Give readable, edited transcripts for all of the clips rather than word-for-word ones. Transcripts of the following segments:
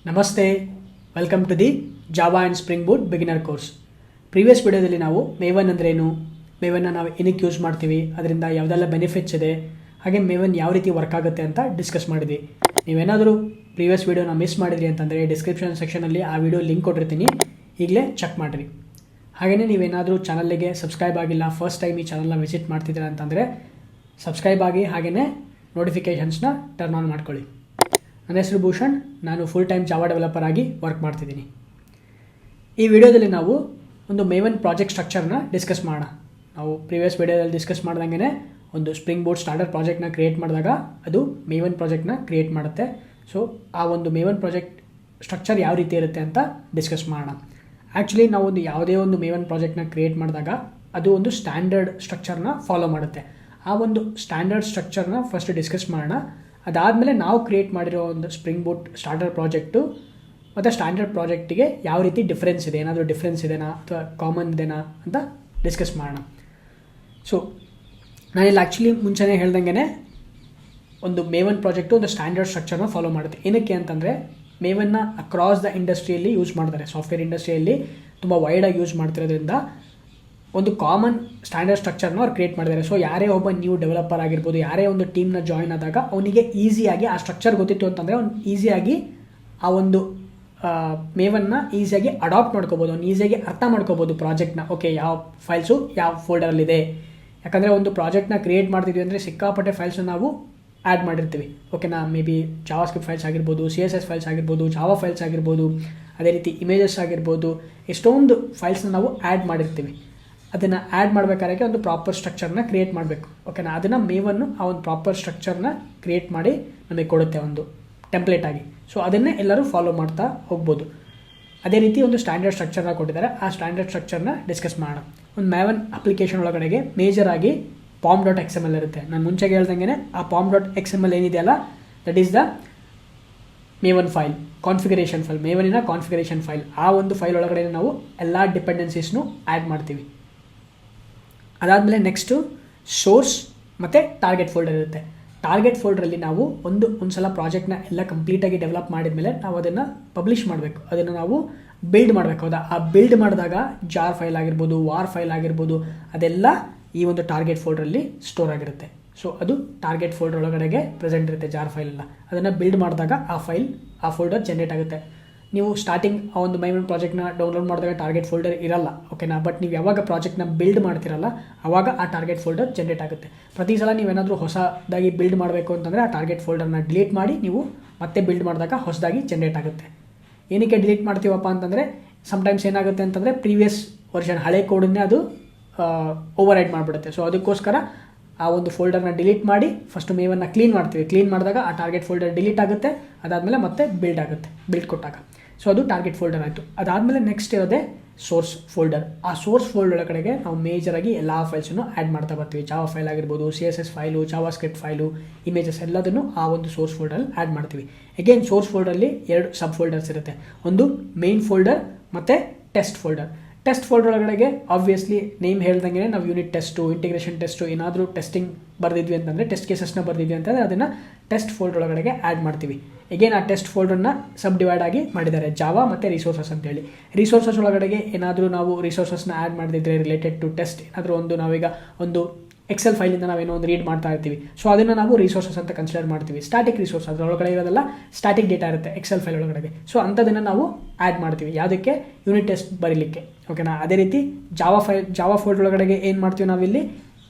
ನಮಸ್ತೆ, welcome to the Java and Spring Boot beginner course. Previous ವಿಡಿಯೋದಲ್ಲಿ ನಾವು Maven ಅಂದ್ರೇನು, ಮೇವನ್ನ ನಾವು ಏನಕ್ಕೆ ಯೂಸ್ ಮಾಡ್ತೀವಿ, ಅದರಿಂದ ಯಾವುದೆಲ್ಲ ಬೆನಿಫಿಟ್ಸ್ ಇದೆ, ಹಾಗೆ ಮೇವನ್ ಯಾವ ರೀತಿ ವರ್ಕ್ ಆಗುತ್ತೆ ಅಂತ ಡಿಸ್ಕಸ್ ಮಾಡಿದ್ವಿ. ನೀವೇನಾದರೂ ಪ್ರೀವಿಯಸ್ ವಿಡಿಯೋನ ಮಿಸ್ ಮಾಡಿದ್ರಿ ಅಂತಂದರೆ ಡಿಸ್ಕ್ರಿಪ್ಷನ್ ಸೆಕ್ಷನಲ್ಲಿ ಆ ವಿಡಿಯೋ ಲಿಂಕ್ ಕೊಟ್ಟಿರ್ತೀನಿ, ಈಗಲೇ ಚೆಕ್ ಮಾಡಿರಿ. ಹಾಗೆಯೇ ನೀವೇನಾದರೂ ಚಾನಲ್ಗೆ ಸಬ್ಸ್ಕ್ರೈಬ್ ಆಗಿಲ್ಲ, ಫಸ್ಟ್ ಟೈಮ್ ಈ ಚಾನಲ್ನ ವಿಸಿಟ್ ಮಾಡ್ತಿದ್ದೀರಾ ಅಂತಂದರೆ ಸಬ್ಸ್ಕ್ರೈಬ್ ಆಗಿ, ಹಾಗೆಯೇ ನೋಟಿಫಿಕೇಷನ್ಸ್ನ ಟರ್ನ್ ಆನ್ ಮಾಡ್ಕೊಳ್ಳಿ. ನನ್ನ ಹೆಸರು ಭೂಷಣ್, ನಾನು ಫುಲ್ ಟೈಮ್ ಜಾವಾ ಡೆವಲಪರ್ ಆಗಿ ವರ್ಕ್ ಮಾಡ್ತಿದ್ದೀನಿ. ಈ ವಿಡಿಯೋದಲ್ಲಿ ನಾವು ಒಂದು ಮೇವನ್ ಪ್ರಾಜೆಕ್ಟ್ ಸ್ಟ್ರಕ್ಚರ್ನ ಡಿಸ್ಕಸ್ ಮಾಡೋಣ. ನಾವು ಪ್ರೀವಿಯಸ್ ವಿಡಿಯೋದಲ್ಲಿ ಡಿಸ್ಕಸ್ ಮಾಡ್ದಂಗೆ ಒಂದು ಸ್ಪ್ರಿಂಗ್ ಬೋಟ್ ಸ್ಟಾರ್ಟರ್ ಪ್ರಾಜೆಕ್ಟ್ನ ಕ್ರಿಯೇಟ್ ಮಾಡಿದಾಗ ಅದು ಮೇವನ್ ಪ್ರಾಜೆಕ್ಟ್ನ ಕ್ರಿಯೇಟ್ ಮಾಡುತ್ತೆ. ಸೊ ಆ ಒಂದು ಮೇವನ್ ಪ್ರಾಜೆಕ್ಟ್ ಸ್ಟ್ರಕ್ಚರ್ ಯಾವ ರೀತಿ ಇರುತ್ತೆ ಅಂತ ಡಿಸ್ಕಸ್ ಮಾಡೋಣ. ಆ್ಯಕ್ಚುಲಿ ನಾವು ಯಾವುದೇ ಒಂದು ಮೇವನ್ ಪ್ರಾಜೆಕ್ಟ್ನ ಕ್ರಿಯೇಟ್ ಮಾಡಿದಾಗ ಅದು ಒಂದು ಸ್ಟ್ಯಾಂಡರ್ಡ್ ಸ್ಟ್ರಕ್ಚರ್ನ ಫಾಲೋ ಮಾಡುತ್ತೆ. ಆ ಒಂದು ಸ್ಟ್ಯಾಂಡರ್ಡ್ ಸ್ಟ್ರಕ್ಚರ್ನ ಫಸ್ಟ್ ಡಿಸ್ಕಸ್ ಮಾಡೋಣ. ಅದಾದಮೇಲೆ ನಾವು ಕ್ರಿಯೇಟ್ ಮಾಡಿರೋ ಒಂದು ಸ್ಪ್ರಿಂಗ್ ಬೂಟ್ ಸ್ಟಾರ್ಟರ್ ಪ್ರಾಜೆಕ್ಟು ಮತ್ತು ಸ್ಟ್ಯಾಂಡರ್ಡ್ ಪ್ರಾಜೆಕ್ಟಿಗೆ ಯಾವ ರೀತಿ ಡಿಫ್ರೆನ್ಸ್ ಇದೆ, ಏನಾದರೂ ಡಿಫ್ರೆನ್ಸ್ ಇದೆನಾ ಅಥವಾ ಕಾಮನ್ ಇದೆನಾ ಅಂತ ಡಿಸ್ಕಸ್ ಮಾಡೋಣ. ಸೊ ನಾನಿಲ್ಲಿ ಆ್ಯಕ್ಚುಲಿ ಮುಂಚೆನೇ ಹೇಳ್ದಂಗೆ ಒಂದು ಮೇವನ್ ಪ್ರಾಜೆಕ್ಟು ಒಂದು ಸ್ಟ್ಯಾಂಡರ್ಡ್ ಸ್ಟ್ರಕ್ಚರ್ನ ಫಾಲೋ ಮಾಡುತ್ತೆ. ಏನಕ್ಕೆ ಅಂತಂದರೆ ಮೇವನ್ನ ಅಕ್ರಾಸ್ ದ ಇಂಡಸ್ಟ್ರಿಯಲ್ಲಿ ಯೂಸ್ ಮಾಡ್ತಾರೆ. ಸಾಫ್ಟ್ವೇರ್ ಇಂಡಸ್ಟ್ರಿಯಲ್ಲಿ ತುಂಬ ವೈಡಾಗಿ ಯೂಸ್ ಮಾಡ್ತಿರೋದ್ರಿಂದ ಒಂದು ಕಾಮನ್ ಸ್ಟ್ಯಾಂಡರ್ಡ್ ಸ್ಟ್ರಕ್ಚರ್ನ ಅವ್ರು ಕ್ರಿಯೇಟ್ ಮಾಡಿದ್ದಾರೆ. ಸೊ ಯಾರೇ ಒಬ್ಬ ನ್ಯೂ ಡೆವಲಪರ್ ಆಗಿರ್ಬೋದು, ಯಾರೇ ಒಂದು ಟೀಮ್ನ ಜಾಯ್ನ್ ಆದಾಗ ಅವನಿಗೆ ಈಸಿಯಾಗಿ ಆ ಸ್ಟ್ರಕ್ಚರ್ ಗೊತ್ತಿತ್ತು ಅಂತಂದರೆ ಅವ್ನು ಈಸಿಯಾಗಿ ಆ ಒಂದು ಮೇವನ್ನ ಈಸಿಯಾಗಿ ಅಡಾಪ್ಟ್ ಮಾಡ್ಕೋಬೋದು, ಅವ್ನು ಈಸಿಯಾಗಿ ಅರ್ಥ ಮಾಡ್ಕೋಬೋದು ಪ್ರಾಜೆಕ್ಟ್ನ. ಓಕೆ, ಯಾವ ಫೈಲ್ಸು ಯಾವ ಫೋಲ್ಡರಲ್ಲಿದೆ. ಯಾಕಂದರೆ ಒಂದು ಪ್ರಾಜೆಕ್ಟ್ನ ಕ್ರಿಯೇಟ್ ಮಾಡ್ತಿದ್ವಿ ಅಂದರೆ ಸಿಕ್ಕಾಪಟ್ಟೆ ಫೈಲ್ಸನ್ನು ನಾವು ಆ್ಯಡ್ ಮಾಡಿರ್ತೀವಿ. ಓಕೆನಾ, may be Java script files ಆಗಿರ್ಬೋದು, CSS ಫೈಲ್ಸ್ ಆಗಿರ್ಬೋದು, ಜಾವಾ ಫೈಲ್ಸ್ ಆಗಿರ್ಬೋದು, ಅದೇ ರೀತಿ ಇಮೇಜಸ್ ಆಗಿರ್ಬೋದು, ಎಷ್ಟೊಂದು ಫೈಲ್ಸ್ನ ನಾವು ಆ್ಯಡ್ ಮಾಡಿರ್ತೀವಿ. ಅದನ್ನು ಆ್ಯಡ್ ಮಾಡಬೇಕಾದ್ರೆ ಒಂದು ಪ್ರಾಪರ್ ಸ್ಟ್ರಕ್ಚರ್ನ ಕ್ರಿಯೇಟ್ ಮಾಡಬೇಕು. ಓಕೆನಾ, ಅದನ್ನು ಮೇವನ್ನು ಆ ಒಂದು ಪ್ರಾಪರ್ ಸ್ಟ್ರಕ್ಚರ್ನ ಕ್ರಿಯೇಟ್ ಮಾಡಿ ನಮಗೆ ಕೊಡುತ್ತೆ ಒಂದು ಟೆಂಪ್ಲೇಟ್ ಆಗಿ. ಸೊ ಅದನ್ನೇ ಎಲ್ಲರೂ ಫಾಲೋ ಮಾಡ್ತಾ ಹೋಗ್ಬೋದು. ಅದೇ ರೀತಿ ಒಂದು ಸ್ಟ್ಯಾಂಡರ್ಡ್ ಸ್ಟ್ರಕ್ಚರ್ನ ಕೊಟ್ಟಿದ್ದಾರೆ. ಆ ಸ್ಟ್ಯಾಂಡರ್ಡ್ ಸ್ಟ್ರಕ್ಚರ್ನ ಡಿಸ್ಕಸ್ ಮಾಡೋಣ. ಒಂದು ಮೇವನ್ ಅಪ್ಲಿಕೇಶನ್ ಒಳಗಡೆಗೆ ಮೇಜರಾಗಿ pom.xml ಇರುತ್ತೆ. ನಾನು ಮುಂಚೆಗೆ ಹೇಳ್ದಂಗೆ ಆ pom.xml ಏನಿದೆಯಲ್ಲ, that is the Maven file, configuration file, ಮೇವನಿನ ಕಾನ್ಫಿಗರೇಷನ್ ಫೈಲ್. ಆ ಒಂದು ಫೈಲ್ ಒಳಗಡೆ ನಾವು ಎಲ್ಲ ಡಿಪೆಂಡೆನ್ಸೀಸ್ನು ಆ್ಯಡ್ ಮಾಡ್ತೀವಿ. ಅದಾದಮೇಲೆ ನೆಕ್ಸ್ಟು ಸೋರ್ಸ್ ಮತ್ತು ಟಾರ್ಗೆಟ್ ಫೋಲ್ಡರ್ ಇರುತ್ತೆ. ಟಾರ್ಗೆಟ್ ಫೋಲ್ಡರಲ್ಲಿ ನಾವು ಒಂದು ಸಲ ಪ್ರಾಜೆಕ್ಟ್ನ ಎಲ್ಲ ಕಂಪ್ಲೀಟಾಗಿ ಡೆವಲಪ್ ಮಾಡಿದ್ಮೇಲೆ ನಾವು ಅದನ್ನು ಪಬ್ಲಿಷ್ ಮಾಡಬೇಕು, ಅದನ್ನು ನಾವು ಬಿಲ್ಡ್ ಮಾಡಬೇಕು. ಹೌದಾ, ಆ ಬಿಲ್ಡ್ ಮಾಡಿದಾಗ ಜಾರ್ ಫೈಲ್ ಆಗಿರ್ಬೋದು, ವಾರ್ ಫೈಲ್ ಆಗಿರ್ಬೋದು, ಅದೆಲ್ಲ ಈ ಒಂದು ಟಾರ್ಗೆಟ್ ಫೋಲ್ಡ್ರಲ್ಲಿ ಸ್ಟೋರ್ ಆಗಿರುತ್ತೆ. ಸೊ ಅದು ಟಾರ್ಗೆಟ್ ಫೋಲ್ಡರ್ ಒಳಗಡೆಗೆ ಪ್ರೆಸೆಂಟ್ ಇರುತ್ತೆ ಜಾರ್ ಫೈಲೆಲ್ಲ. ಅದನ್ನು ಬಿಲ್ಡ್ ಮಾಡಿದಾಗ ಆ ಫೋಲ್ಡರ್ ಜನರೇಟ್ ಆಗುತ್ತೆ. ನೀವು ಸ್ಟಾರ್ಟಿಂಗ್ ಆ ಒಂದು ಮೇವನ್ ಪ್ರಾಜೆಕ್ಟ್ನ ಡೌನ್ಲೋಡ್ ಮಾಡಿದಾಗ ಟಾರ್ಗೆಟ್ ಫೋಲ್ಡರ್ ಇರಲ್ಲ. ಓಕೆನಾ, ಬಟ್ ನೀವು ಯಾವಾಗ ಪ್ರಾಜೆಕ್ಟ್ನ ಬಿಲ್ಡ್ ಮಾಡ್ತಿರಲ್ಲ ಆವಾಗ ಆ ಟಾರ್ಗೆಟ್ ಫೋಲ್ಡರ್ ಜನರೇಟ್ ಆಗುತ್ತೆ. ಪ್ರತಿ ಸಲ ನೀವೇನಾದರೂ ಹೊಸದಾಗಿ ಬಿಲ್ಡ್ ಮಾಡಬೇಕು ಅಂತಂದರೆ ಆ ಟಾರ್ಗೆಟ್ ಫೋಲ್ಡರ್ನ ಡಿಲೀಟ್ ಮಾಡಿ ನೀವು ಮತ್ತೆ ಬಿಲ್ಡ್ ಮಾಡಿದಾಗ ಹೊಸದಾಗಿ ಜನರೇಟ್ ಆಗುತ್ತೆ. ಏನಕ್ಕೆ ಡಿಲೀಟ್ ಮಾಡ್ತೀವಪ್ಪ ಅಂತಂದರೆ ಸಮ್ಟೈಮ್ಸ್ ಏನಾಗುತ್ತೆ ಅಂತಂದರೆ ಪ್ರೀವಿಯಸ್ ವರ್ಷನ್ ಹಳೆ ಕೋಡನ್ನೇ ಅದು ಓವರ್ ರೈಡ್ ಮಾಡಿಬಿಡುತ್ತೆ. ಸೊ ಅದಕ್ಕೋಸ್ಕರ ಆ ಒಂದು ಫೋಲ್ಡರ್ನ ಡಿಲೀಟ್ ಮಾಡಿ ಫಸ್ಟು ಮೇವನ್ನು ಕ್ಲೀನ್ ಮಾಡ್ತೀವಿ. ಕ್ಲೀನ್ ಮಾಡಿದಾಗ ಆ ಟಾರ್ಗೆಟ್ ಫೋಲ್ಡರ್ ಡಿಲೀಟ್ ಆಗುತ್ತೆ. ಅದಾದಮೇಲೆ ಮತ್ತೆ ಬಿಲ್ಡ್ ಆಗುತ್ತೆ, ಬಿಲ್ಡ್ ಕೊಟ್ಟಾಗ. ಸೊ ಅದು ಟಾರ್ಗೆಟ್ ಫೋಲ್ಡರ್ ಆಯಿತು. ಅದಾದಮೇಲೆ ನೆಕ್ಸ್ಟ್ ಇರೋದೇ ಸೋರ್ಸ್ ಫೋಲ್ಡರ್. ಆ ಸೋರ್ಸ್ ಫೋಲ್ಡರ್ ಒಳಗಡೆಗೆ ನಾವು ಮೇಜರಾಗಿ ಎಲ್ಲ ಫೈಲ್ಸನ್ನು ಆ್ಯಡ್ ಮಾಡ್ತಾ ಬರ್ತೀವಿ. ಜಾವಾ ಫೈಲ್ ಆಗಿರ್ಬೋದು, CSS file, Java script file, images ಎಲ್ಲದನ್ನು ಆ ಒಂದು ಸೋರ್ಸ್ ಫೋಲ್ಡರಲ್ಲಿ ಆ್ಯಡ್ ಮಾಡ್ತೀವಿ. ಅಗೇನ್ ಸೋರ್ಸ್ ಫೋಲ್ಡರಲ್ಲಿ 2 ಸಬ್ ಫೋಲ್ಡರ್ಸ್ ಇರುತ್ತೆ. ಒಂದು ಮೇನ್ ಫೋಲ್ಡರ್ ಮತ್ತು ಟೆಸ್ಟ್ ಫೋಲ್ಡರ್. ಟೆಸ್ಟ್ ಫೋಲ್ಡರ್ ಒಳಗಡೆಗೆ ಆಬ್ವಿಯಸ್ಲಿ ನೇಮ್ ಹೇಳ್ದಂಗೆ ನಾವು ಯೂನಿಟ್ ಟೆಸ್ಟು, ಇಂಟಿಗ್ರೇಷನ್ ಟೆಸ್ಟು, ಏನಾದರೂ ಟೆಸ್ಟಿಂಗ್ ಬರೆದಿದ್ವಿ ಅಂತಂದರೆ, ಟೆಸ್ಟ್ ಕೇಸಸ್ನ ಬರೆದಿದ್ವಿ ಅಂತಂದರೆ ಅದನ್ನು ಟೆಸ್ಟ್ ಫೋಲ್ಡರ್ ಒಳಗಡೆಗೆ ಆ್ಯಡ್ ಮಾಡ್ತೀವಿ. ಅಗೇನ್ ಆ ಟೆಸ್ಟ್ ಫೋಲ್ಡರ್ನ ಸಬ್ ಡಿವೈಡ್ ಆಗಿ ಮಾಡಿದ್ದಾರೆ, ಜಾವಾ ಮತ್ತು ರಿಸೋರ್ಸಸ್ ಅಂತೇಳಿ. ರಿಸೋರ್ಸಸ್ ಒಳಗಡೆಗೆ ಏನಾದರೂ ನಾವು ರಿಸೋರ್ಸಸ್ನ ಆ್ಯಡ್ ಮಾಡಿದ್ರೆ ರಿಲೇಟೆಡ್ ಟು ಟೆಸ್ಟ್, ಏನಾದರೂ ನಾವೀಗ ಒಂದು ಎಕ್ಸೆಲ್ ಫೈಲಿಂದ ನಾವೇನೋ ಒಂದು ರೀಡ್ ಮಾಡ್ತಾ ಇರ್ತೀವಿ. ಸೊ ಅದನ್ನು ನಾವು ರಿಸೋರ್ಸಸ್ ಅಂತ ಕನ್ಸಿಡರ್ ಮಾಡ್ತೀವಿ. ಸ್ಟ್ಯಾಟಿಕ್ ರಿಸೋರ್ಸ್, ಅದರೊಳಗಡೆ ಇರೋದೆಲ್ಲ ಸ್ಟ್ಯಾಟಿಕ್ ಡೇಟಾ ಇರುತ್ತೆ ಎಕ್ಸೆಲ್ ಫೈಲ್ ಒಳಗಡೆ. ಸೊ ಅಂಥದನ್ನು ನಾವು ಆ್ಯಡ್ ಮಾಡ್ತೀವಿ ಯಾವುದಕ್ಕೆ, ಯೂನಿಟ್ ಟೆಸ್ಟ್ ಬರೀಲಿಕ್ಕೆ. ಓಕೆನಾ, ಅದೇ ರೀತಿ ಜಾವಾ ಫೋಲ್ಡರ್ ಒಳಗಡೆಗೆ ಏನು ಮಾಡ್ತೀವಿ ನಾವಿಲ್ಲಿ,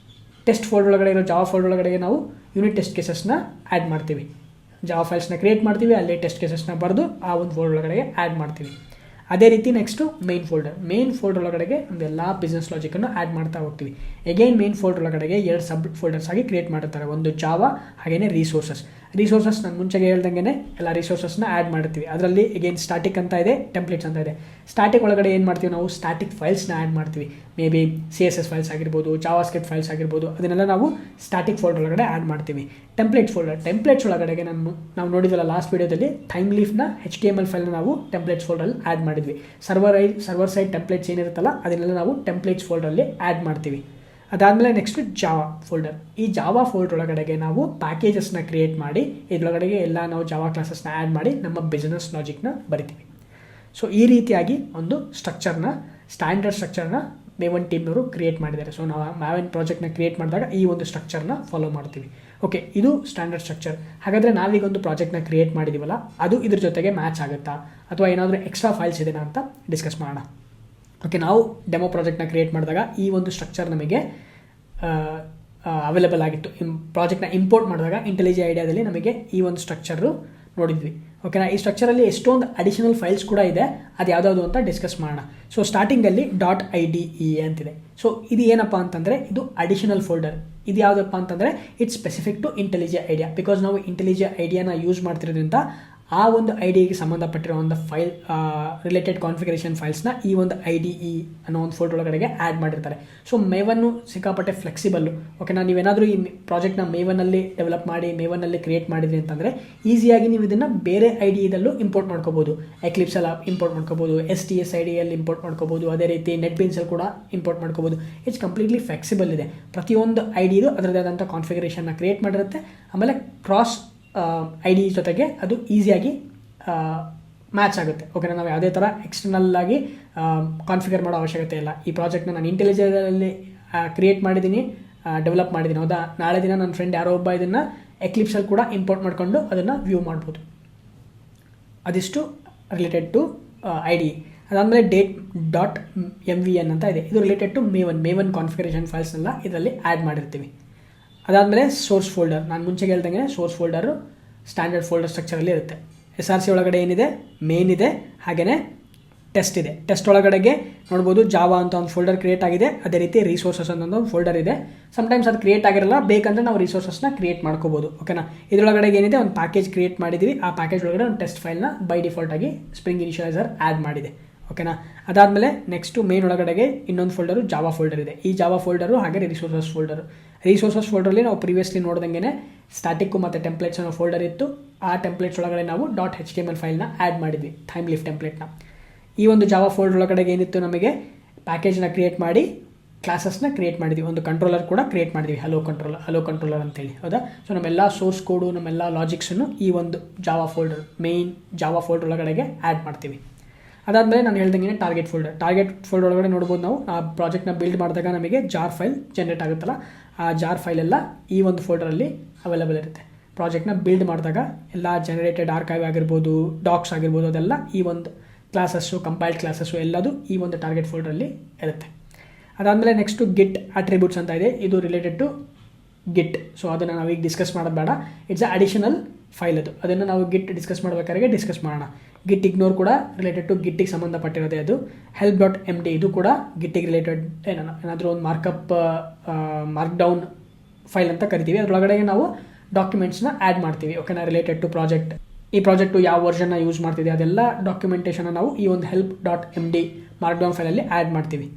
ಟೆಸ್ಟ್ ಫೋಲ್ಡರ್ ಒಳಗಡೆ ಇರೋ ಜಾವಾ ಫೋಲ್ಡರ್ ಒಳಗಡೆಗೆ ನಾವು ಯೂನಿಟ್ ಟೆಸ್ಟ್ ಕೇಸಸ್ನ ಆ್ಯಡ್ ಮಾಡ್ತೀವಿ. ಜಾವಾ ಫೈಲ್ಸ್ನ ಕ್ರಿಯೇಟ್ ಮಾಡ್ತೀವಿ, ಅಲ್ಲಿ ಟೆಸ್ಟ್ ಕೇಸಸ್ನ ಬರೆದು ಆ ಒಂದು ಫೋಲ್ಡರ್ ಒಳಗಡೆ ಆ್ಯಡ್ ಮಾಡ್ತೀವಿ. ಅದೇ ರೀತಿ ನೆಕ್ಸ್ಟು ಮೇನ್ ಫೋಲ್ಡರ್ ಒಳಗಡೆಗೆ ನಮ್ದೆಲ್ಲ ಬಿಸ್ನೆಸ್ ಲಾಜಿಕನ್ನು ಆ್ಯಡ್ ಮಾಡ್ತಾ ಹೋಗ್ತೀವಿ. ಅಗೇನ್ ಮೇನ್ ಫೋಲ್ಡರ್ ಒಳಗಡೆಗೆ 2 ಸಬ್ ಫೋಲ್ಡರ್ಸ್ ಆಗಿ ಕ್ರಿಯೇಟ್ ಮಾಡಿರ್ತಾರೆ. ಒಂದು ಜಾವಾ, ಹಾಗೆಯೇ ರಿಸೋರ್ಸಸ್ ನಾನು ಮುಂಚೆಗೆ ಹೇಳ್ದಂಗೆ ಎಲ್ಲ ರಿಸೋರ್ಸಸ್ನ ಆ್ಯಡ್ ಮಾಡ್ತೀವಿ. ಅದರಲ್ಲಿ ಅಗೇನ್ ಸ್ಟ್ಯಾಟಿಕ್ ಅಂತ ಇದೆ, ಟೆಂಪ್ಲೇಟ್ಸ್ ಅಂತ ಇದೆ. ಸ್ಟ್ಯಾಟಿಕ್ ಒಳಗಡೆ ಏನು ಮಾಡ್ತೀವಿ ನಾವು, ಸ್ಟ್ಯಾಟಿಕ್ ಫೈಲ್ಸ್ನ ಆ್ಯಡ್ ಮಾಡ್ತೀವಿ. ಮೇ ಬಿ CSS ಫೈಲ್ಸ್ ಆಗಿರ್ಬೋದು, ಜಾವಾ ಸ್ಕ್ರಿಪ್ಟ್ ಫೈಲ್ಸ್ ಆಗಿರ್ಬೋದು, ಅದನ್ನೆಲ್ಲ ನಾವು ಸ್ಟ್ಯಾಟಿಕ್ ಫೋಲ್ಡರ್ ಒಳಗಡೆ ಆ್ಯಡ್ ಮಾಡ್ತೀವಿ. ಟೆಂಪ್ಲೇಟ್ಸ್ ಒಳಗಡೆಗೆ ನಾವು ನೋಡಿದ್ವಲ್ಲ ಲಾಸ್ಟ್ ವೀಡಿಯೋದಲ್ಲಿ, ಟೈಮ್ ಲೀಫ್ನ HTML ಫೈಲ್ನ ನಾವು ಟೆಂಪ್ಲೇಟ್ಸ್ ಫೋಲ್ಡರಲ್ಲಿ ಆ್ಯಡ್ ಮಾಡಿದ್ವಿ. ಸರ್ವರ್ ಸೈಡ್ ಟೆಂಪ್ಲೇಟ್ಸ್ ಏನಿರುತ್ತಲ್ಲ ಅದನ್ನೆಲ್ಲ ನಾವು ಟೆಂಪ್ಲೇಟ್ಸ್ ಫೋಲ್ಡರಲ್ಲಿ ಆ್ಯಡ್ ಮಾಡ್ತೀವಿ. ಅದಾದಮೇಲೆ ನೆಕ್ಸ್ಟು ಜಾವಾ ಫೋಲ್ಡರ್. ಈ ಜಾವಾ ಫೋಲ್ಡರ್ ಒಳಗಡೆಗೆ ನಾವು ಪ್ಯಾಕೇಜಸ್ನ ಕ್ರಿಯೇಟ್ ಮಾಡಿ ಇದರೊಳಗಡೆಗೆ ಎಲ್ಲ ನಾವು ಜಾವಾ ಕ್ಲಾಸಸ್ನ ಆ್ಯಡ್ ಮಾಡಿ ನಮ್ಮ ಬಿಸ್ನೆಸ್ ಲಾಜಿಕ್ನ ಬರಿತೀವಿ. ಸೊ ಈ ರೀತಿಯಾಗಿ ಒಂದು ಸ್ಟ್ಯಾಂಡರ್ಡ್ ಸ್ಟ್ರಕ್ಚರ್ನ ಮೇವನ್ ಟೀಮ್ನವರು ಕ್ರಿಯೇಟ್ ಮಾಡಿದ್ದಾರೆ. ಸೊ ನಾವು ಮೇವನ್ ಪ್ರಾಜೆಕ್ಟ್ನ ಕ್ರಿಯೇಟ್ ಮಾಡಿದಾಗ ಈ ಒಂದು ಸ್ಟ್ರಕ್ಚರ್ನ ಫಾಲೋ ಮಾಡ್ತೀವಿ. ಓಕೆ, ಇದು ಸ್ಟ್ಯಾಂಡರ್ಡ್ ಸ್ಟ್ರಕ್ಚರ್. ಹಾಗಾದರೆ ನಾವೀಗ ಒಂದು ಪ್ರಾಜೆಕ್ಟ್ನ ಕ್ರಿಯೇಟ್ ಮಾಡಿದ್ದೀವಲ್ಲ, ಅದು ಇದ್ರ ಜೊತೆಗೆ ಮ್ಯಾಚ್ ಆಗುತ್ತಾ ಅಥವಾ ಏನಾದರೂ ಎಕ್ಸ್ಟ್ರಾ ಫೈಲ್ಸ್ ಇದೆನಾ ಅಂತ ಡಿಸ್ಕಸ್ ಮಾಡೋಣ. ಓಕೆ, ನಾವು ಡೆಮೋ ಪ್ರಾಜೆಕ್ಟ್ನ ಕ್ರಿಯೇಟ್ ಮಾಡಿದಾಗ ಈ ಒಂದು ಸ್ಟ್ರಕ್ಚರ್ ನಮಗೆ ಅವೈಲೇಬಲ್ ಆಗಿತ್ತು. ಪ್ರಾಜೆಕ್ಟ್ನ ಇಂಪೋರ್ಟ್ ಮಾಡಿದಾಗ ಇಂಟೆಲಿಜಿ ಐಡಿಯಾದಲ್ಲಿ ನಮಗೆ ಈ ಒಂದು ಸ್ಟ್ರಕ್ಚರು ನೋಡಿದ್ವಿ. ಓಕೆನಾ, ಈ ಸ್ಟ್ರಕ್ಚರಲ್ಲಿ ಎಷ್ಟೊಂದು ಅಡಿಷನಲ್ ಫೈಲ್ಸ್ ಕೂಡ ಇದೆ, ಅದು ಯಾವುದಾವುದು ಅಂತ ಡಿಸ್ಕಸ್ ಮಾಡೋಣ. ಸೊ ಸ್ಟಾರ್ಟಿಂಗಲ್ಲಿ .ide ಅಂತಿದೆ. ಸೊ ಇದು ಏನಪ್ಪ ಅಂತಂದರೆ ಇದು ಅಡಿಷನಲ್ ಫೋಲ್ಡರ್. ಇದು ಯಾವುದಪ್ಪ ಅಂತಂದರೆ it's specific to IntelliJ IDEA. Because ನಾವು ಇಂಟೆಲಿಜಿ ಐಡಿಯಾನ ಯೂಸ್ ಮಾಡ್ತಿರೋದ್ರಿಂದ ಆ ಒಂದು ಐಡಿಯಾಗೆ ಸಂಬಂಧಪಟ್ಟಿರೋ ಒಂದು ಫೈಲ್ ರಿಲೇಟೆಡ್ ಕಾನ್ಫಿಗರೇಷನ್ ಫೈಲ್ಸ್ನ ಈ ಒಂದು IDE ಅನ್ನೋ ಒಂದು ಫೋಲ್ಡರ್ ಒಳಗಡೆಗೆ ಆ್ಯಡ್ ಮಾಡಿರ್ತಾರೆ. ಸೊ ಮೇವನ್ನು ಸಿಕ್ಕಾಪಟ್ಟೆ ಫ್ಲೆಕ್ಸಿಬಲ್ಲು. ಓಕೆನಾ, ನೀವೇನಾದರೂ ಈ ಪ್ರಾಜೆಕ್ಟ್ನ ಮೇವನಲ್ಲಿ ಡೆವಲಪ್ ಮಾಡಿ ಮೇವನಲ್ಲಿ ಕ್ರಿಯೇಟ್ ಮಾಡಿದ್ರಿ ಅಂತಂದರೆ ಈಸಿಯಾಗಿ ನೀವು ಇದನ್ನು ಬೇರೆ IDEದಲ್ಲೂ ಇಂಪೋರ್ಟ್ ಮಾಡ್ಕೋಬೋದು. ಎಕ್ಲಿಪ್ಸಲ್ಲಿ ಇಂಪೋರ್ಟ್ ಮಾಡ್ಕೋಬೋದು, STS IDEಯಲ್ಲಿ ಇಂಪೋರ್ಟ್ ಮಾಡ್ಕೋಬೋದು, ಅದೇ ರೀತಿ ನೆಟ್ಬೀನ್ಸಲ್ಲಿ ಕೂಡ ಇಂಪೋರ್ಟ್ ಮಾಡ್ಕೋಬೋದು. ಇಟ್ಸ್ ಕಂಪ್ಲೀಟ್ಲಿ ಫ್ಲೆಕ್ಸಿಬಲ್ ಇದೆ. ಪ್ರತಿಯೊಂದು IDEದು ಅದರದೇ ಆದಂಥ ಕಾನ್ಫಿಗರೇಷನ್ನ ಕ್ರಿಯೇಟ್ ಮಾಡಿರುತ್ತೆ. ಆಮೇಲೆ ಕ್ರಾಸ್ IDE ಜೊತೆಗೆ ಅದು ಈಸಿಯಾಗಿ ಮ್ಯಾಚ್ ಆಗುತ್ತೆ. ಓಕೆನಾ, ನಾವು ಯಾವುದೇ ಥರ ಎಕ್ಸ್ಟರ್ನಲ್ಲಾಗಿ ಕಾನ್ಫಿಗರ್ ಮಾಡೋ ಅವಶ್ಯಕತೆ ಇಲ್ಲ. ಈ ಪ್ರಾಜೆಕ್ಟ್ನ ನಾನು ಇಂಟೆಲಿಜೆನ್ಸಲ್ಲಿ ಕ್ರಿಯೇಟ್ ಮಾಡಿದ್ದೀನಿ, ಡೆವಲಪ್ ಮಾಡಿದ್ದೀನಿ. ಹೌದಾ, ನಾಳೆ ದಿನ ನನ್ನ ಫ್ರೆಂಡ್ ಯಾರೋ ಒಬ್ಬ ಇದನ್ನು ಎಕ್ಲಿಪ್ಸಲ್ಲಿ ಕೂಡ ಇಂಪೋರ್ಟ್ ಮಾಡಿಕೊಂಡು ಅದನ್ನು ವ್ಯೂ ಮಾಡ್ಬೋದು. ಅದಿಷ್ಟು ರಿಲೇಟೆಡ್ ಟು IDE. ಅದಾದಮೇಲೆ .mvn ಅಂತ ಇದೆ. ಇದು ರಿಲೇಟೆಡ್ ಟು ಮೇವನ್ ಕಾನ್ಫಿಗರೇಷನ್ ಫೈಲ್ಸ್ನೆಲ್ಲ ಇದರಲ್ಲಿ ಆ್ಯಡ್ ಮಾಡಿರ್ತೀವಿ. ಅದಾದಮೇಲೆ ಸೋರ್ಸ್ ಫೋಲ್ಡರ್. ನಾನು ಮುಂಚೆಗೆ ಹೇಳ್ದಂಗೆ ಸೋರ್ಸ್ ಫೋಲ್ಡರು ಸ್ಟ್ಯಾಂಡರ್ಡ್ ಫೋಲ್ಡರ್ ಸ್ಟ್ರಕ್ಚರಲ್ಲಿ ಇರುತ್ತೆ. SRC ಒಳಗಡೆ ಏನಿದೆ, ಮೇನ್ ಇದೆ, ಹಾಗೆಯೇ ಟೆಸ್ಟ್ ಇದೆ. ಟೆಸ್ಟ್ ಒಳಗಡೆಗೆ ನೋಡ್ಬೋದು ಜಾವಾ ಅಂತ ಒಂದು ಫೋಲ್ಡರ್ ಕ್ರಿಯೇಟ್ ಆಗಿದೆ. ಅದೇ ರೀತಿ ರಿಸೋರ್ಸಸ್ ಅಂತ ಒಂದು ಫೋಲ್ಡರ್ ಇದೆ. ಸಮ್ಟೈಮ್ಸ್ ಅದು ಕ್ರಿಯೇಟ್ ಆಗಿರಲ್ಲ, ಬೇಕಂದರೆ ನಾವು ರಿಸೋರ್ಸಸ್ನ ಕ್ರಿಯೇಟ್ ಮಾಡ್ಕೋಬೋದು. ಓಕೆನಾ, ಇದರೊಳಗಡೆಗೆ ಏನಿದೆ ಒಂದು ಪ್ಯಾಕೇಜ್ ಕ್ರಿಯೇಟ್ ಮಾಡಿದ್ದೀವಿ. ಆ ಪ್ಯಾಕೇಜ್ ಒಳಗಡೆ ಒಂದು ಟೆಸ್ಟ್ ಫೈಲ್ನ ಬೈ ಡಿಫಾಲ್ಟಾಗಿ ಸ್ಪ್ರಿಂಗ್ ಇನಿಷಿಯಲೈಸರ್ ಆ್ಯಡ್ ಮಾಡಿದೆ. ಓಕೆನಾ, ಅದಾದಮೇಲೆ ನೆಕ್ಸ್ಟು ಮೇನ್ ಒಳಗಡೆಗೆ ಇನ್ನೊಂದು ಫೋಲ್ಡರು ಜಾವಾ ಫೋಲ್ಡರ್ ಇದೆ. ಈ ಜಾವಾ ಫೋಲ್ಡರು ಹಾಗೆ ರಿಸೋರ್ಸಸ್ ಫೋಲ್ಡರಲ್ಲಿ ನಾವು ಪ್ರೀವಿಯಸ್ಲಿ ನೋಡ್ದಂಗೆ ಸ್ಟ್ಯಾಟಿಕ್ಕು ಮತ್ತು ಟೆಂಪ್ಲೇಟ್ಸ್ ಅನ್ನೋ ಫೋಲ್ಡರ್ ಇತ್ತು. ಆ ಟೆಂಪ್ಲೇಟ್ಸ್ ಒಳಗಡೆ ನಾವು .html ಫೈಲ್ನ ಆ್ಯಡ್ ಮಾಡಿದ್ವಿ, ಥೈಮ್ ಲೀಫ್ ಟೆಂಪ್ಲೇಟ್ನ. ಈ ಒಂದು ಜಾವಾ ಫೋಲ್ಡರ್ ಒಳಗಡೆಗೆ ಏನಿತ್ತು, ನಮಗೆ ಪ್ಯಾಕೇಜ್ನ ಕ್ರಿಯೇಟ್ ಮಾಡಿ ಕ್ಲಾಸಸ್ನ ಕ್ರಿಯೇಟ್ ಮಾಡಿದ್ವಿ. ಒಂದು ಕಂಟ್ರೋಲರ್ ಕೂಡ ಕ್ರಿಯೇಟ್ ಮಾಡಿದ್ವಿ, ಹಲೋ ಕಂಟ್ರೋಲರ್ ಅಂತೇಳಿ. ಹೌದಾ, ಸೊ ನಮ್ಮೆಲ್ಲ ಸೋರ್ಸ್ ಕೋಡು, ನಮ್ಮೆಲ್ಲ ಲಾಜಿಕ್ಸನ್ನು ಈ ಒಂದು Java folder, main Java folder ಒಳಗಡೆಗೆ ಆ್ಯಡ್ ಮಾಡ್ತೀವಿ. ಅದಾದಮೇಲೆ ನಾನು ಹೇಳ್ದಂಗೆ ಟಾರ್ಗೆಟ್ ಫೋಲ್ಡರ್ ಒಳಗಡೆ ನೋಡ್ಬೋದು. ನಾವು ಆ ಪ್ರಾಜೆಕ್ಟ್ನ ಬಿಲ್ಡ್ ಮಾಡಿದಾಗ ನಮಗೆ ಜಾರ್ ಫೈಲ್ ಜನರೇಟ್ ಆಗುತ್ತಲ್ಲ, ಆ ಜಾರ್ ಫೈಲೆಲ್ಲ ಈ ಒಂದು ಫೋಲ್ಡರಲ್ಲಿ ಅವೈಲೇಬಲ್ ಇರುತ್ತೆ. ಪ್ರಾಜೆಕ್ಟ್ನ ಬಿಲ್ಡ್ ಮಾಡಿದಾಗ ಎಲ್ಲ ಜನರೇಟೆಡ್ ಆರ್ಕೈವ್ ಆಗಿರ್ಬೋದು, ಡಾಕ್ಸ್ ಆಗಿರ್ಬೋದು, ಅದೆಲ್ಲ ಈ ಒಂದು ಕ್ಲಾಸಸ್ಸು, ಕಂಪೈಲ್ಡ್ ಕ್ಲಾಸಸ್ಸು ಎಲ್ಲದು ಈ ಒಂದು ಟಾರ್ಗೆಟ್ ಫೋಲ್ಡರಲ್ಲಿ ಇರುತ್ತೆ. ಅದಾದಮೇಲೆ ನೆಕ್ಸ್ಟು ಗಿಟ್ ಅಟ್ರಿಬ್ಯೂಟ್ಸ್ ಅಂತ ಇದೆ. ಇದು ರಿಲೇಟೆಡ್ ಟು ಗಿಟ್. ಸೊ ಅದನ್ನು ನಾವೀಗ ಡಿಸ್ಕಸ್ ಮಾಡೋದು ಬೇಡ. ಇಟ್ಸ್ ಅಡಿಷನಲ್ ಫೈಲ್ ಅದು. ಅದನ್ನು ನಾವು ಗಿಟ್ ಡಿಸ್ಕಸ್ ಮಾಡಬೇಕಾದ್ರೆ ಡಿಸ್ಕಸ್ ಮಾಡೋಣ. ಗಿಟ್ ಇಗ್ನೋರ್ ಕೂಡ ರಿಲೇಟೆಡ್ ಟು ಗಿಟ್ಟಿಗೆ ಸಂಬಂಧಪಟ್ಟಿರೋದೇ ಅದು. help.md ಇದು ಕೂಡ ಗಿಟ್ಟಿಗೆ ರಿಲೇಟೆಡ್ ಏನಾದರೂ ಒಂದು ಮಾರ್ಕ್ ಡೌನ್ ಫೈಲ್ ಅಂತ ಕರಿತೀವಿ. ಅದರೊಳಗಡೆ ನಾವು ಡಾಕ್ಯುಮೆಂಟ್ಸ್ನ ಆ್ಯಡ್ ಮಾಡ್ತೀವಿ. ಓಕೆನಾ, ರಿಲೇಟೆಡ್ ಟು ಪ್ರಾಜೆಕ್ಟ್, ಈ ಪ್ರಾಜೆಕ್ಟು ಯಾವ ವರ್ಷನ್ನ ಯೂಸ್ ಮಾಡ್ತಿದೆ ಅದೆಲ್ಲ ಡಾಕ್ಯುಮೆಂಟೇಷನ್ನ ನಾವು ಈ ಒಂದು help.md ಮಾರ್ಕ್ ಡೌನ್ ಫೈಲಲ್ಲಿ ಆ್ಯಡ್ ಮಾಡ್ತೀವಿ.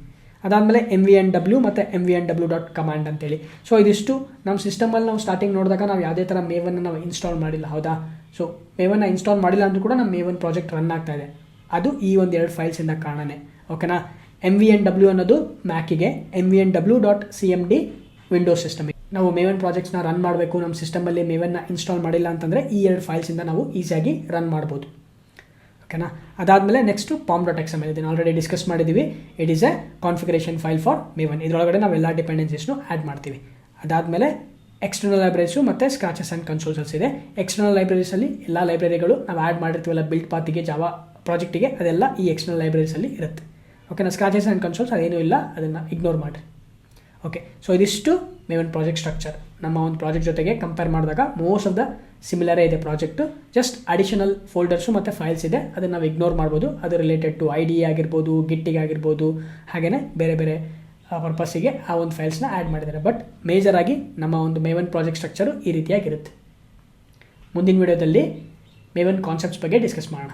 ಅದಾದಮೇಲೆ mvnw ಮತ್ತು mvnw.command ಅಂತೇಳಿ. ಸೊ ಇದಿಷ್ಟು ನಮ್ಮ ಸಿಸ್ಟಮಲ್ಲಿ ನಾವು ಸ್ಟಾರ್ಟಿಂಗ್ ನೋಡಿದಾಗ ನಾವು ಯಾವುದೇ ಥರ ಮೇವನ್ನು ನಾವು ಇನ್ಸ್ಟಾಲ್ ಮಾಡಿಲ್ಲ. ಹೌದಾ, ಸೊ ಮೇವನ್ನು ಇನ್ಸ್ಟಾಲ್ ಮಾಡಿಲ್ಲ ಅಂದರೂ ಕೂಡ ನಮ್ಮ ಮೇವನ್ ಪ್ರಾಜೆಕ್ಟ್ ರನ್ ಆಗ್ತಾ ಇದೆ. ಅದು ಈ ಒಂದು 2 ಫೈಲ್ಸಿಂದ ಕಾರಣನೇ. ಓಕೆನಾ, mvnw ಅನ್ನೋದು ಮ್ಯಾಕಿಗೆ, mvnw.cmd ವಿಂಡೋಸ್ ಸಿಸ್ಟಮಿಗೆ. ನಾವು ಮೇವನ್ ಪ್ರಾಜೆಕ್ಟ್ಸ್ನ ರನ್ ಮಾಡಬೇಕು, ನಮ್ಮ ಸಿಸ್ಟಮಲ್ಲಿ ಮೇವನ್ನ ಇನ್ಸ್ಟಾಲ್ ಮಾಡಿಲ್ಲ ಅಂತಂದರೆ ಈ 2 ಫೈಲ್ಸಿಂದ ನಾವು ಈಸಿಯಾಗಿ ರನ್ ಮಾಡ್ಬೋದು. ಓಕೆನಾ, ಅದಾದಮೇಲೆ ನೆಕ್ಸ್ಟು pom.xml ಇದನ್ನು ಆಲ್ರೆಡಿ ಡಿಸ್ಕಸ್ ಮಾಡಿದ್ದೀವಿ. It is a configuration file for Maven. ಇದರೊಳಗಡೆ ನಾವೆಲ್ಲ ಡಿಪೆಂಡೆನ್ಸೀಸ್ನು ಆ್ಯಡ್ ಮಾಡ್ತೀವಿ. ಅದಾದಮೇಲೆ ಎಕ್ಸ್ಟರ್ನಲ್ ಲೈಬ್ರರೀಸು ಮತ್ತು ಸ್ಕ್ರಾಚಸ್ ಆ್ಯಂಡ್ ಕನ್ಸೋಲ್ಸ್ ಇದೆ. ಎಕ್ಸ್ಟರ್ನಲ್ ಲೈಬ್ರರೀಸಲ್ಲಿ ಎಲ್ಲ ಲೈಬ್ರರಿಗಳು ನಾವು ಆ್ಯಡ್ ಮಾಡಿರ್ತೀವಲ್ಲ ಬಿಲ್ಡ್ ಪಾತಿಗೆ, ಜಾವಾ ಪ್ರಾಜೆಕ್ಟಿಗೆ, ಅದೆಲ್ಲ ಈ ಎಕ್ಸ್ಟರ್ನಲ್ ಲೈಬ್ರರೀಸಲ್ಲಿ ಇರುತ್ತೆ. ಓಕೆನಾ, ಸ್ಕ್ರಾಚಸ್ ಆ್ಯಂಡ್ ಕನ್ಸೋಲ್ಸ್ ಅದೇನೂ ಇಲ್ಲ, ಅದನ್ನು ಇಗ್ನೋರ್ ಮಾಡಿರಿ. ಓಕೆ, ಸೊ ಇದಿಷ್ಟು ಮೇವನ್ ಪ್ರಾಜೆಕ್ಟ್ ಸ್ಟ್ರಕ್ಚರ್. ನಮ್ಮ ಒಂದು ಪ್ರಾಜೆಕ್ಟ್ ಜೊತೆಗೆ ಕಂಪೇರ್ ಮಾಡಿದಾಗ ಮೋಸ್ಟ್ ಆಫ್ ದ ಸಿಮಿಲರೇ ಇದೆ ಪ್ರಾಜೆಕ್ಟು. ಜಸ್ಟ್ ಅಡಿಷನಲ್ ಫೋಲ್ಡರ್ಸು ಮತ್ತು ಫೈಲ್ಸ್ ಇದೆ, ಅದನ್ನು ನಾವು ಇಗ್ನೋರ್ ಮಾಡ್ಬೋದು. ಅದು ರಿಲೇಟೆಡ್ ಟು IDE ಆಗಿರ್ಬೋದು, ಗಿಟ್ಟಿಗೆ ಆಗಿರ್ಬೋದು, ಹಾಗೆಯೇ ಬೇರೆ ಬೇರೆ ಪರ್ಪಸ್ಸಿಗೆ ಆ ಒಂದು ಫೈಲ್ಸ್ನ ಆ್ಯಡ್ ಮಾಡಿದ್ದಾರೆ. ಬಟ್ ಮೇಜರಾಗಿ ನಮ್ಮ ಒಂದು ಮೇವನ್ ಪ್ರಾಜೆಕ್ಟ್ ಸ್ಟ್ರಕ್ಚರು ಈ ರೀತಿಯಾಗಿರುತ್ತೆ. ಮುಂದಿನ ವಿಡಿಯೋದಲ್ಲಿ ಮೇವನ್ ಕಾನ್ಸೆಪ್ಟ್ಸ್ ಬಗ್ಗೆ ಡಿಸ್ಕಸ್ ಮಾಡೋಣ.